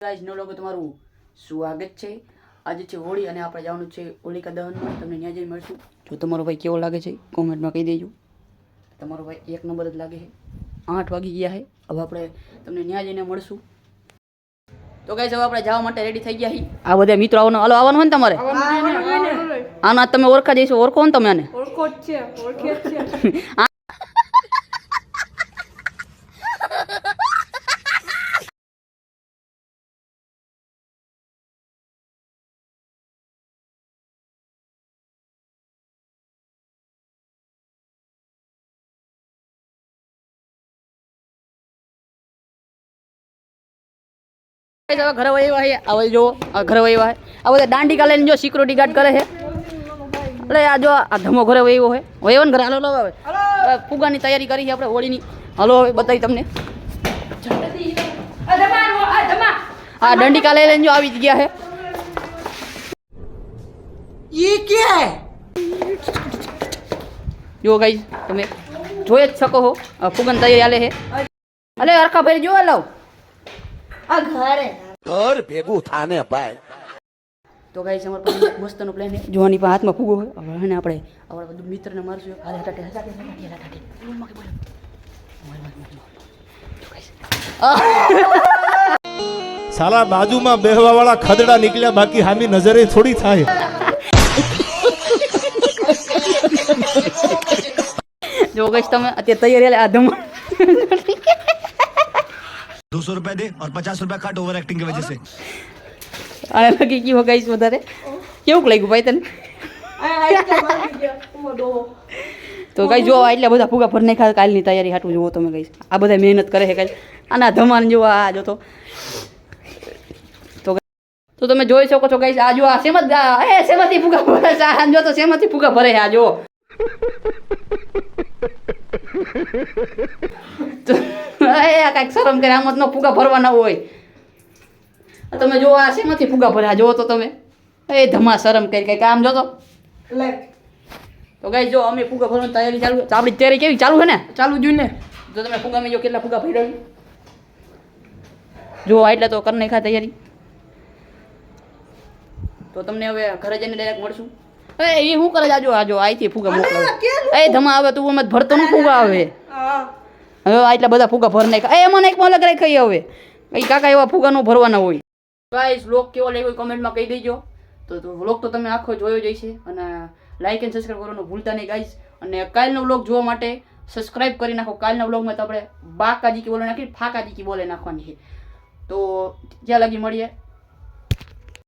Guys નો લોકો તમારું સ્વાગત છે। આજે છે હોળી અને આપણે જવાનું છે હોલિકા દહનમાં। તમને ત્યાં જઈને મળશું। જો તમારો ભાઈ કેવો લાગે છે કોમેન્ટમાં કહી દેજો। તમારો ભાઈ એક નંબર જ લાગે છે। 8 વાગી ગયા છે। હવે આપણે તમને ત્યાં જઈને મળશું। તો ગાઈસ હવે આપણે જવા માટે રેડી થઈ ગયા છીએ। આ બધા મિત્રો આવવાનો હાલો આવવાનું હોય ને તમારે આના તમે ઓળખા જઈશો। ઓળખો ને તમે આને? ઓળખો જ છે, ઓળખે જ છે। ઘરે વહીવા છે આ જો ઘરે વહીવા છે આ બધા દાંડી કાલે જો સિક્યુરિટી ગાર્ડ કરે છે। એટલે આ જો આ ધમો ઘરે વહીવો છે વહીવો ને ઘરે હાલો લો હવે ફુગાની તૈયારી કરી છે આપણે હોળીની। હાલો હવે બતાવી તમને આ દંડી કાલે લઈને જો આવી ગયા છે। ये क्या है? જો ગાઈસ તમે જોઈ જ શકો છો ફુગાની તૈયારી હાલે છે। અલે હરખા ફેરી જો લાવ आ घर है घर भेगू थाने पाए। તો ગાઈસ અમાર પાસે મસ્તનો પ્લાન છે। જોવાની પાસે હાથમાં ફૂગો હોય હવે હે ને આપણે આપણા બધું મિત્રને મારશું। હાલે હટાટે હટાટે હટાટે રૂમમાં કે બોલ તો ગાઈસ साला बाजू में बेहवा वाला खदड़ा निकलिया बाकी हामी नजरे थोड़ी थाय। જો ગાઈસ તમે અત્યારે તૈયારી હાલે આ ધમ 200 रुपए दे और 50 रुपए काट ओवर एक्टिंग की वजह से। આને લગી ગયું ગાઈસ વધારે કેવું લાગ્યું ભાઈ તને? તો ગાઈસ જો એટલા બધા ફુગા ભર નાખ્યા કાલની તૈયારી હાટું જોવો તમે ગાઈસ આ બધા મહેનત કરે છે ગાઈસ આના ધમાન જો આ જો તો તમે જોઈ શકો છો ગાઈસ આ જો આ સેમાંથી ફુગા ભરે છે આ જો તો સેમાંથી ફુગા ભરે છે આ જો આ કાંઈક શરમ કરે આમ જ નો ફુગા ભરવાના હોય। તમે જો આ શેમાંથી ફુગા ભર્યા જો તો તમે એ ધમા શરમ કરી કઈ કામ જો તો ગાઈસ જો અમે ફુગા ભરવાની તૈયારી ચાલુ આપણી તૈયારી કેવી ચાલુ છે ને? चालू जूने જો તમે ફુગામાં જો કેટલા ફુગા ભર્યા જો એટલે તો કરી નાખા તૈયારી। તો તમને હવે ઘરે જઈને ડાયરેક્ટ મળશું। એ શું કરે આજો આજો આઈથી ફુગા મોકલાવે એ ધમા આવે તું અમે ભરતો ન ફુગા આવે હવે આટલા બધા ફુગા ભર નાખ્યા એ મને એક મોલક રાખી હવે કઈ કાકા એવા ફુગા નો ભરવાના હોય। ગાઈસ વ્લોગ કેવો લાગ્યો કમેન્ટમાં કહી દેજો। તો વ્લોગ તો તમે આખો જોયો જ હશે અને લાઈક એન્ડ સબસ્ક્રાઇબ કરવાનું ભૂલતા નહીં ગાઈસ। અને કાલનો વ્લોગ જોવા માટે સબસ્ક્રાઇબ કરી નાખો। કાલના વ્લોગમાં તો આપણે બાકાજી કી બોલે નાખી ફાકાજી કી બોલે નાખવાની છે। તો ત્યાં લગી મળીએ।